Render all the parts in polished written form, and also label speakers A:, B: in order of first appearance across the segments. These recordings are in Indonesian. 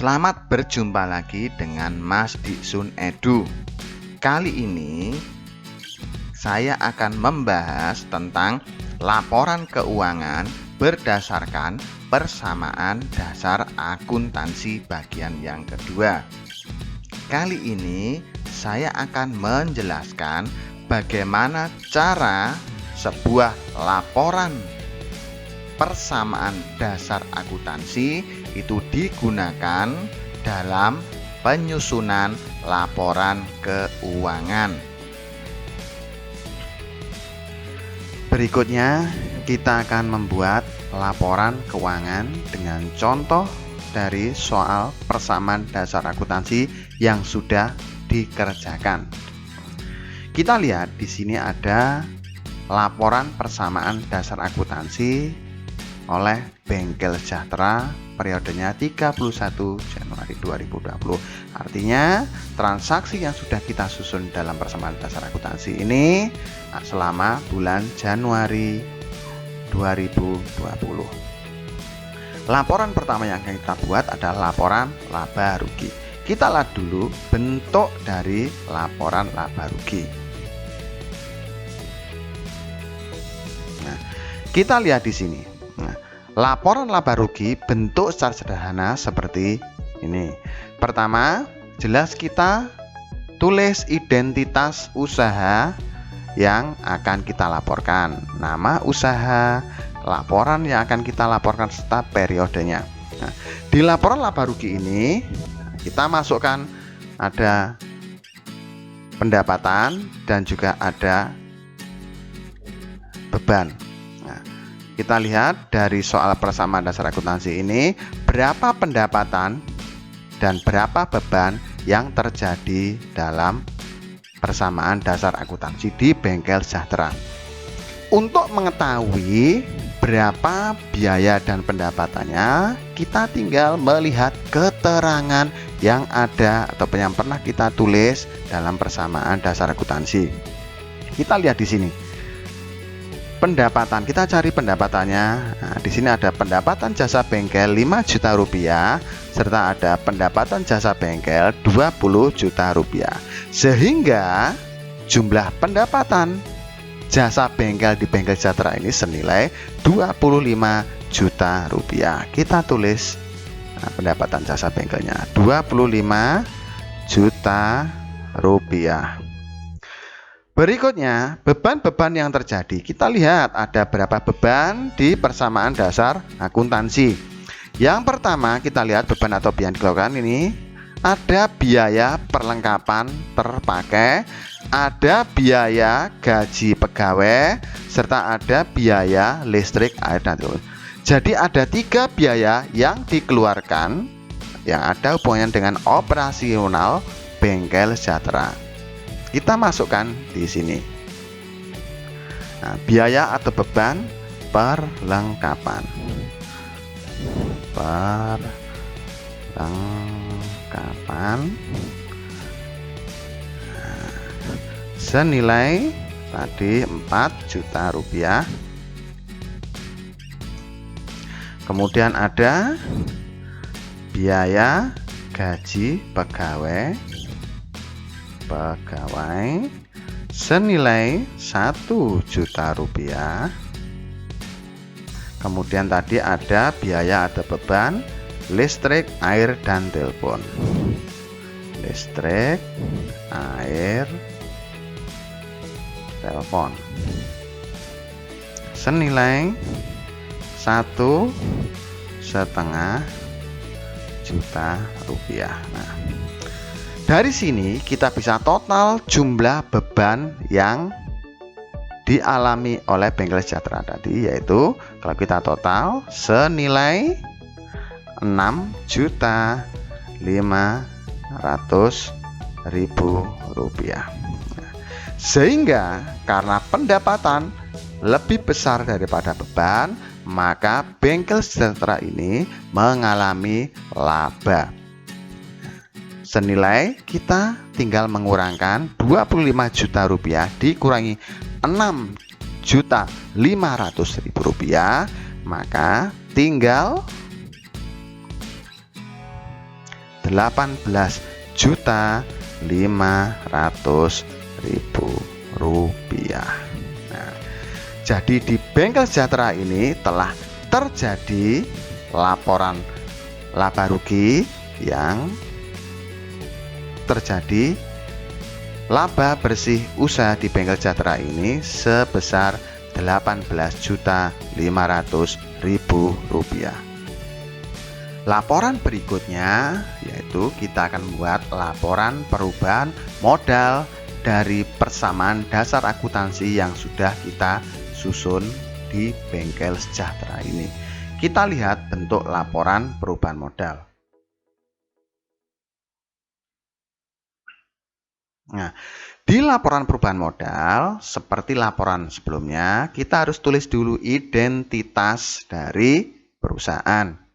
A: Selamat berjumpa lagi dengan Mas Diksun Edu. Kali ini saya akan membahas tentang laporan keuangan berdasarkan persamaan dasar akuntansi bagian yang kedua. Kali ini saya akan menjelaskan bagaimana cara sebuah laporan persamaan dasar akuntansi itu digunakan dalam penyusunan laporan keuangan. Berikutnya kita akan membuat laporan keuangan dengan contoh dari soal persamaan dasar akuntansi yang sudah dikerjakan. Kita lihat di sini ada laporan persamaan dasar akuntansi oleh Bengkel Sejahtera periodenya 31 Januari 2020. Artinya transaksi yang sudah kita susun dalam persamaan dasar akuntansi ini selama bulan Januari 2020. Laporan pertama yang akan kita buat adalah laporan laba rugi. Kita lihat dulu bentuk dari laporan laba rugi. Nah, kita lihat di sini. Laporan laba rugi bentuk secara sederhana seperti ini. Pertama, jelas kita tulis identitas usaha yang akan kita laporkan, nama usaha, laporan yang akan kita laporkan serta periodenya. Nah, di laporan laba rugi ini kita masukkan ada pendapatan dan juga ada beban. Kita lihat dari soal persamaan dasar akuntansi ini berapa pendapatan dan berapa beban yang terjadi dalam persamaan dasar akuntansi di Bengkel Sejahtera. Untuk mengetahui berapa biaya dan pendapatannya, kita tinggal melihat keterangan yang ada atau yang pernah kita tulis dalam persamaan dasar akuntansi. Kita lihat di sini. Pendapatan, kita cari pendapatannya. Nah, di sini ada pendapatan jasa bengkel 5 juta rupiah serta ada pendapatan jasa bengkel 20 juta rupiah. Sehingga jumlah pendapatan jasa bengkel di Bengkel Sejahtera ini senilai 25 juta rupiah. Kita tulis pendapatan jasa bengkelnya 25 juta rupiah. Berikutnya, beban-beban yang terjadi. Kita lihat ada berapa beban di persamaan dasar akuntansi. Yang pertama, kita lihat beban atau biaya yang dikeluarkan ini. Ada biaya perlengkapan terpakai, ada biaya gaji pegawai, serta ada biaya listrik, air, dan telur. Jadi ada 3 biaya yang dikeluarkan yang ada hubungannya dengan operasional Bengkel Sejahtera. Kita masukkan di sini. Nah, biaya atau beban perlengkapan. Senilai tadi 4 juta rupiah. Kemudian ada biaya gaji pegawai senilai 1 juta rupiah. Kemudian tadi ada biaya atau beban listrik, air, dan telepon. Listrik, air, telepon senilai 1,5 juta rupiah. Nah, dari sini kita bisa total jumlah beban yang dialami oleh Bengkel Sejahtera tadi, yaitu kalau kita total senilai 6.500.000 rupiah. Sehingga karena pendapatan lebih besar daripada beban, maka Bengkel Sejahtera ini mengalami laba. Senilai kita tinggal mengurangkan 25 juta rupiah dikurangi 6.500.000 rupiah, maka tinggal Rp18.500.000. Nah, jadi di Bengkel Sejahtera ini telah terjadi laporan laba rugi yang terjadi. Laba bersih usaha di Bengkel Sejahtera ini sebesar Rp18.500.000. Laporan berikutnya yaitu kita akan membuat laporan perubahan modal dari persamaan dasar akuntansi yang sudah kita susun di Bengkel Sejahtera ini. Kita lihat bentuk laporan perubahan modal. Nah, di laporan perubahan modal, seperti laporan sebelumnya, kita harus tulis dulu identitas dari perusahaan.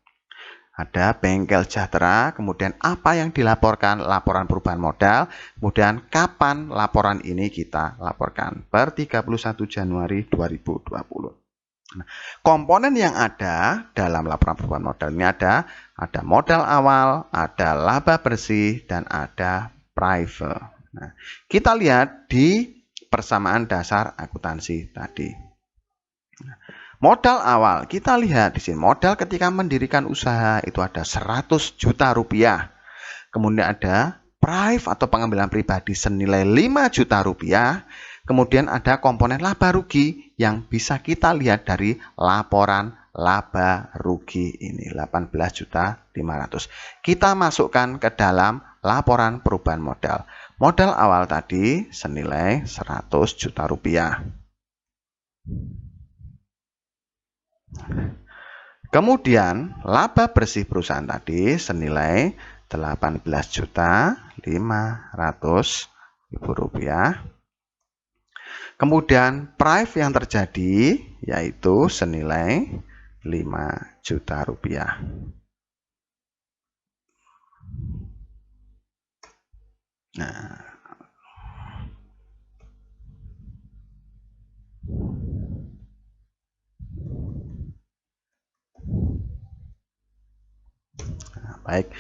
A: Ada Bengkel Sejahtera, kemudian apa yang dilaporkan laporan perubahan modal, kemudian kapan laporan ini kita laporkan, per 31 Januari 2020. Nah, komponen yang ada dalam laporan perubahan modal ini ada modal awal, ada laba bersih, dan ada private. Nah, kita lihat di persamaan dasar akuntansi tadi. Modal awal, kita lihat di sini modal ketika mendirikan usaha itu ada 100 juta rupiah. Kemudian ada private atau pengambilan pribadi senilai 5 juta rupiah. Kemudian ada komponen laba rugi yang bisa kita lihat dari laporan laba rugi ini 18.500.000. Kita masukkan ke dalam laporan perubahan modal. Modal awal tadi senilai 100 juta rupiah. Kemudian laba bersih perusahaan tadi senilai 18.500.000 rupiah. Kemudian private yang terjadi yaitu senilai 5 juta rupiah. Nah, baik.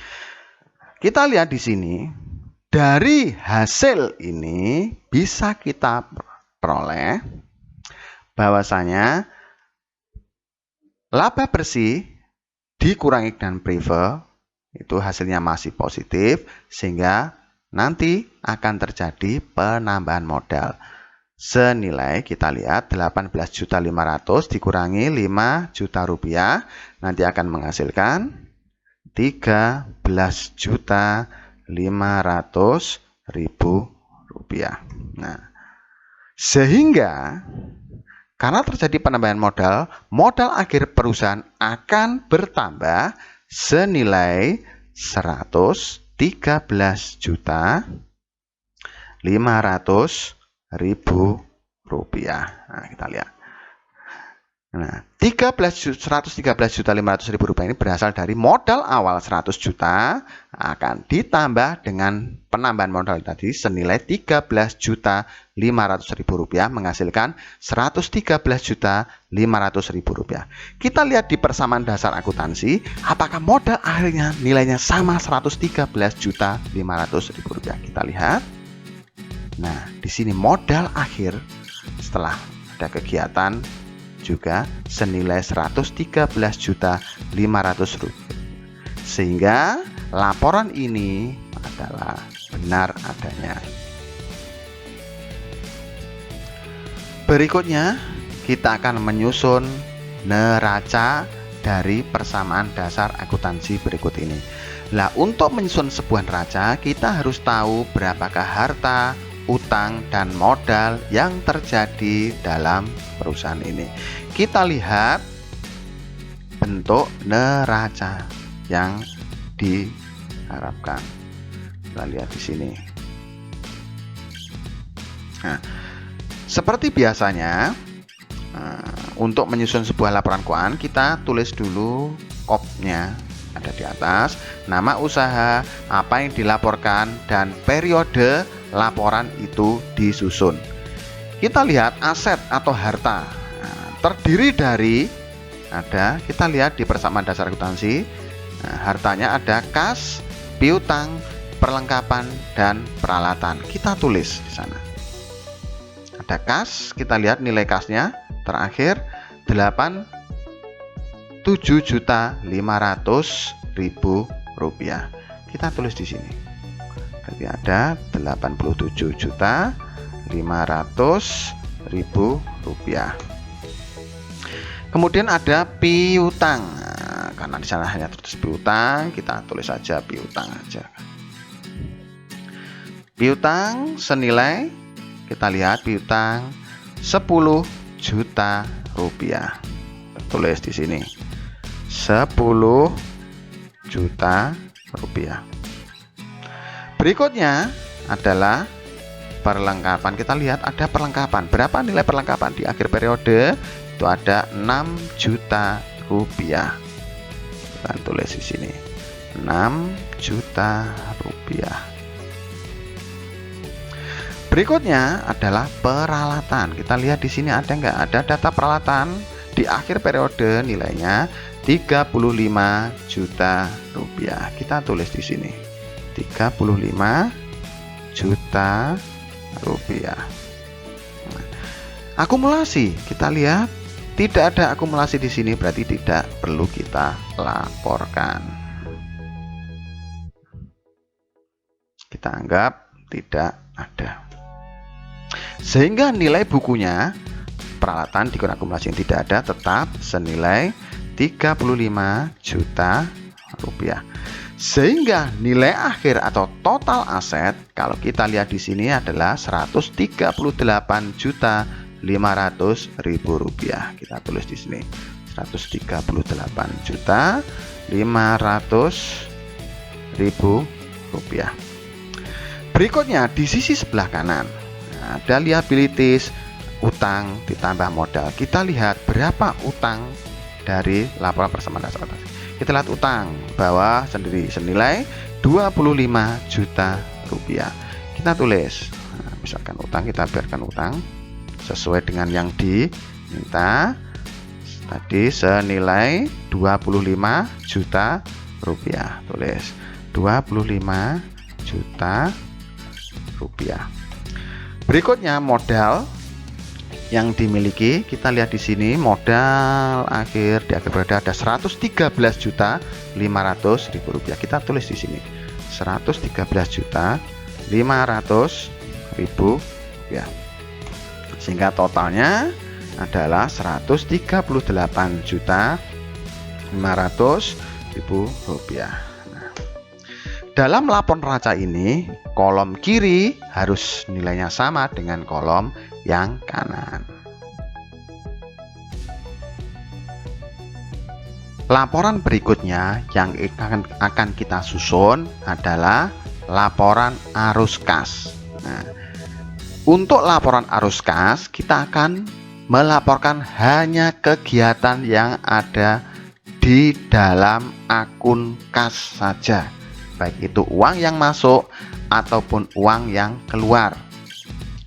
A: Kita lihat di sini, dari hasil ini bisa kita peroleh bahwasanya laba bersih dikurangi dengan private itu hasilnya masih positif, sehingga nanti akan terjadi penambahan modal senilai, kita lihat 18.500.000 dikurangi 5 juta rupiah nanti akan menghasilkan 13.500.000 rupiah. Nah, sehingga karena terjadi penambahan modal, modal akhir perusahaan akan bertambah senilai 113.500.000 rupiah. Nah, kita lihat. Nah, 113.500.000 rupiah ini berasal dari modal awal 100 juta akan ditambah dengan penambahan modal tadi senilai 13.500.000 rupiah menghasilkan 113.500.000 rupiah. Kita lihat di persamaan dasar akuntansi, apakah modal akhirnya nilainya sama 113.500.000 rupiah. Kita lihat. Nah, di sini modal akhir setelah ada kegiatan juga senilai 113.500.000 rupiah. Sehingga laporan ini adalah benar adanya. Berikutnya kita akan menyusun neraca dari persamaan dasar akuntansi berikut ini. Nah, untuk menyusun sebuah neraca kita harus tahu berapakah harta, utang, dan modal yang terjadi dalam perusahaan ini. Kita lihat bentuk neraca yang diharapkan. Kita lihat di sini. Nah, seperti biasanya, untuk menyusun sebuah laporan keuangan kita tulis dulu KOP-nya ada di atas, nama usaha, apa yang dilaporkan, dan periode laporan itu disusun. Kita lihat aset atau harta. Nah, terdiri dari kita lihat di persamaan dasar akuntansi. Nah, hartanya ada kas, piutang, perlengkapan, dan peralatan. Kita tulis di sana. Ada kas, kita lihat nilai kasnya terakhir 87.500.000 rupiah. Kita tulis di sini. Berarti ada 87.500.000 rupiah. Kemudian ada piutang. Nah, karena di sana hanya tertulis piutang, kita tulis saja piutang aja. Piutang senilai, kita lihat piutang 10 juta rupiah. Tulis di sini 10 juta rupiah. Berikutnya adalah perlengkapan. Kita lihat ada perlengkapan. Berapa nilai perlengkapan di akhir periode? Itu ada 6 juta rupiah. Kita tulis di sini 6 juta rupiah. Berikutnya adalah peralatan. Kita lihat di sini ada nggak? Ada data peralatan di akhir periode nilainya 35 juta rupiah. Kita tulis di sini 35 juta rupiah. Nah, akumulasi, kita lihat tidak ada akumulasi di sini, berarti tidak perlu kita laporkan. Kita anggap tidak ada. Sehingga nilai bukunya peralatan dikon akumulasi yang tidak ada tetap senilai 35 juta rupiah. Sehingga nilai akhir atau total aset kalau kita lihat di sini adalah 138.500.000 rupiah. Kita tulis di sini 138.500.000 rupiah. Berikutnya di sisi sebelah kanan ada liabilities, utang ditambah modal. Kita lihat berapa utang dari laporan persamaan dasar akuntansi. Kita lihat utang bawah sendiri senilai 25 juta rupiah. Kita tulis, nah, misalkan utang, kita biarkan utang sesuai dengan yang diminta tadi senilai 25 juta rupiah. Tulis 25 juta rupiah. Berikutnya modal yang dimiliki, kita lihat di sini modal akhir di akhir periode ada 113.500.000 rupiah. Kita tulis di sini 113.500.000 rupiah. Sehingga totalnya adalah 138.500.000 rupiah. Dalam laporan neraca ini, kolom kiri harus nilainya sama dengan kolom yang kanan. Laporan berikutnya yang akan kita susun adalah laporan arus kas. Nah, untuk laporan arus kas, kita akan melaporkan hanya kegiatan yang ada di dalam akun kas saja, baik itu uang yang masuk ataupun uang yang keluar.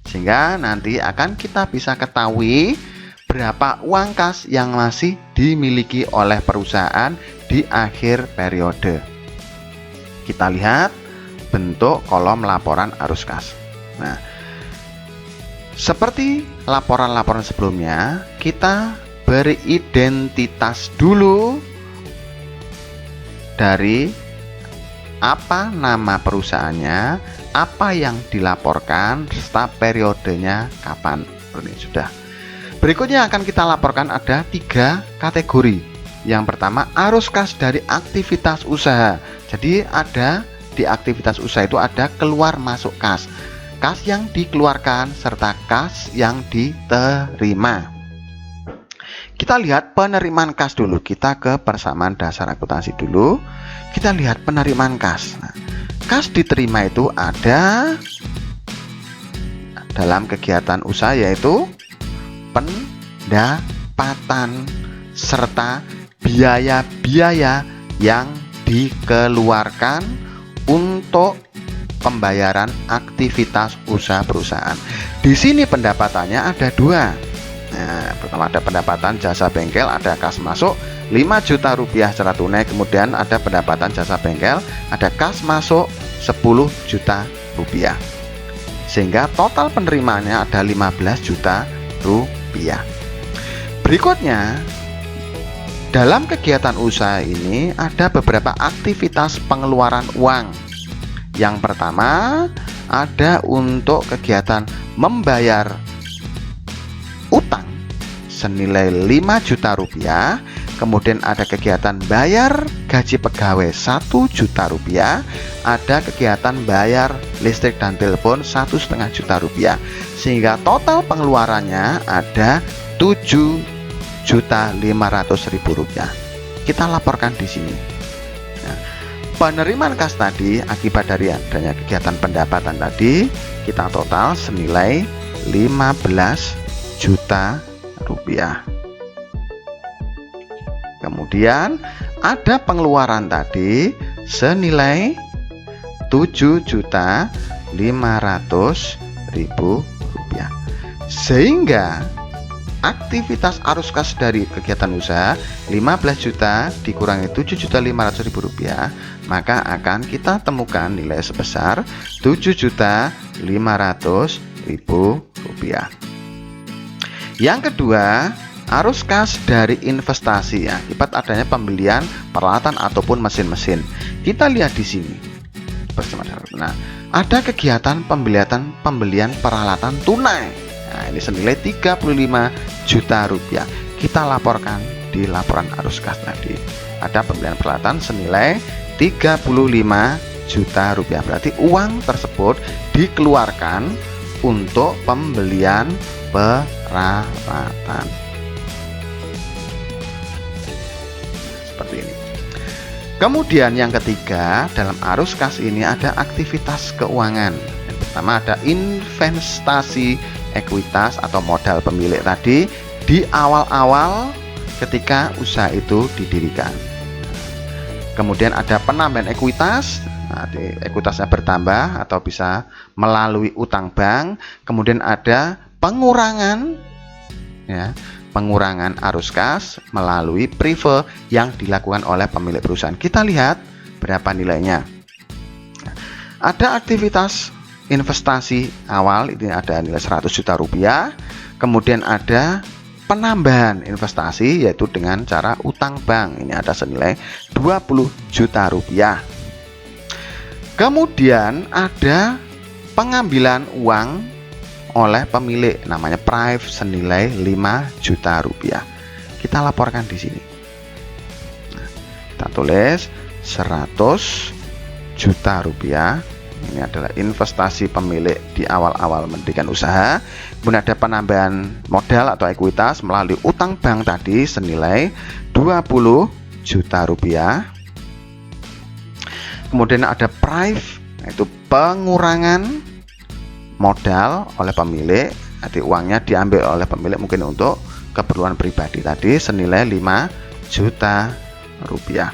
A: Sehingga nanti akan kita bisa ketahui berapa uang kas yang masih dimiliki oleh perusahaan di akhir periode. Kita lihat bentuk kolom laporan arus kas. Nah, seperti laporan-laporan sebelumnya, kita beri identitas dulu dari apa nama perusahaannya, apa yang dilaporkan, serta periodenya kapan. Ini sudah. Berikutnya akan kita laporkan ada 3 kategori. Yang pertama, arus kas dari aktivitas usaha. Jadi ada di aktivitas usaha itu ada keluar masuk kas, kas yang dikeluarkan serta kas yang diterima. Kita lihat penerimaan kas dulu. Kita ke persamaan dasar akuntansi dulu. Kita lihat penerimaan kas. Nah, kas diterima itu ada dalam kegiatan usaha yaitu pendapatan serta biaya-biaya yang dikeluarkan untuk pembayaran aktivitas usaha perusahaan. Di sini pendapatannya ada 2. Nah, pertama ada pendapatan jasa bengkel, ada kas masuk, 5 juta rupiah secara tunai, kemudian ada pendapatan jasa bengkel, ada kas masuk 10 juta rupiah, sehingga total penerimaannya ada 15 juta rupiah. Berikutnya, dalam kegiatan usaha ini ada beberapa aktivitas pengeluaran uang. Yang pertama, ada untuk kegiatan membayar utang senilai 5 juta rupiah, kemudian ada kegiatan bayar gaji pegawai 1 juta rupiah, ada kegiatan bayar listrik dan telepon 1,5 juta rupiah, sehingga total pengeluarannya ada 7.500.000 rupiah. Kita laporkan di sini. Nah, penerimaan kas tadi akibat dari adanya kegiatan pendapatan tadi kita total senilai 15 juta rupiah. Kemudian ada pengeluaran tadi senilai 7.500.000 rupiah, sehingga aktivitas arus kas dari kegiatan usaha 15 juta dikurangi 7.500.000 rupiah, maka akan kita temukan nilai sebesar 7.500.000 rupiah. Yang kedua, arus kas dari investasi akibat adanya pembelian peralatan ataupun mesin-mesin. Kita lihat di sini bersama. Nah, ada kegiatan pembelian peralatan tunai. Nah, ini senilai 35 juta rupiah. Kita laporkan di laporan arus kas tadi. Ada pembelian peralatan senilai 35 juta rupiah. Berarti uang tersebut dikeluarkan untuk pembelian peralatan. Seperti ini. Kemudian yang ketiga, dalam arus kas ini ada aktivitas keuangan. Yang pertama ada investasi ekuitas atau modal pemilik tadi di awal-awal ketika usaha itu didirikan. Kemudian ada penambahan ekuitas. Nah, ekuitasnya bertambah atau bisa melalui utang bank. Kemudian ada pengurangan pengurangan arus kas melalui prive yang dilakukan oleh pemilik perusahaan. Kita lihat berapa nilainya. Ada aktivitas investasi awal, ini ada nilai 100 juta rupiah. Kemudian ada penambahan investasi yaitu dengan cara utang bank, ini ada senilai 20 juta rupiah. Kemudian ada pengambilan uang oleh pemilik, namanya prive, senilai 5 juta rupiah. Kita laporkan di sini. Nah, kita tulis 100 juta rupiah. Ini adalah investasi pemilik di awal-awal mendirikan usaha. Kemudian ada penambahan modal atau ekuitas melalui utang bank tadi senilai 20 juta rupiah. Kemudian ada prive, yaitu pengurangan modal oleh pemilik, nanti uangnya diambil oleh pemilik mungkin untuk keperluan pribadi tadi senilai 5 juta rupiah.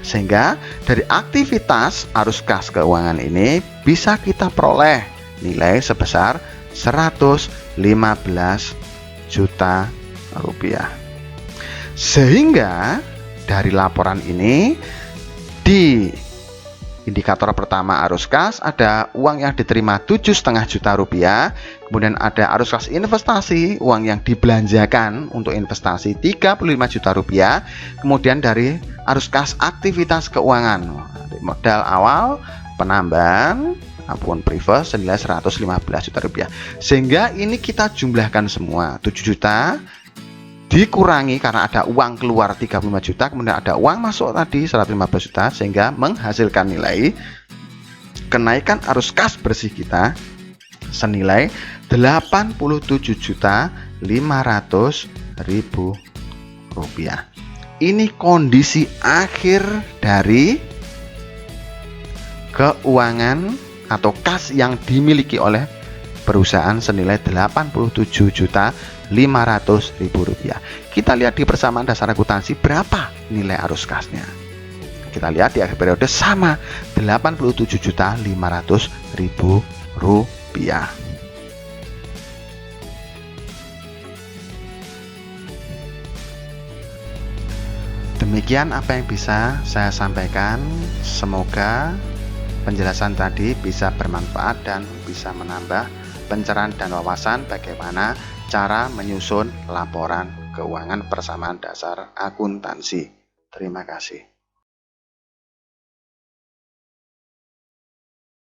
A: Sehingga dari aktivitas arus kas keuangan ini bisa kita peroleh nilai sebesar 115 juta rupiah. Sehingga dari laporan ini, di indikator pertama arus kas ada uang yang diterima 7,5 juta rupiah, kemudian ada arus kas investasi, uang yang dibelanjakan untuk investasi 35 juta rupiah, kemudian dari arus kas aktivitas keuangan, modal awal, penambahan maupun prive senilai 115 juta rupiah. Sehingga ini kita jumlahkan semua, 7 juta dikurangi karena ada uang keluar 35 juta, kemudian ada uang masuk tadi 115 juta, sehingga menghasilkan nilai kenaikan arus kas bersih kita senilai 87.500.000 rupiah. Ini kondisi akhir dari keuangan atau kas yang dimiliki oleh perusahaan senilai 87.500.000 rupiah. Kita lihat di persamaan dasar akuntansi berapa nilai arus kasnya. Kita lihat di akhir periode sama 87.500.000 rupiah. Demikian apa yang bisa saya sampaikan. Semoga penjelasan tadi bisa bermanfaat dan bisa menambah pencerahan dan wawasan bagaimana cara menyusun laporan keuangan persamaan dasar akuntansi. Terima kasih.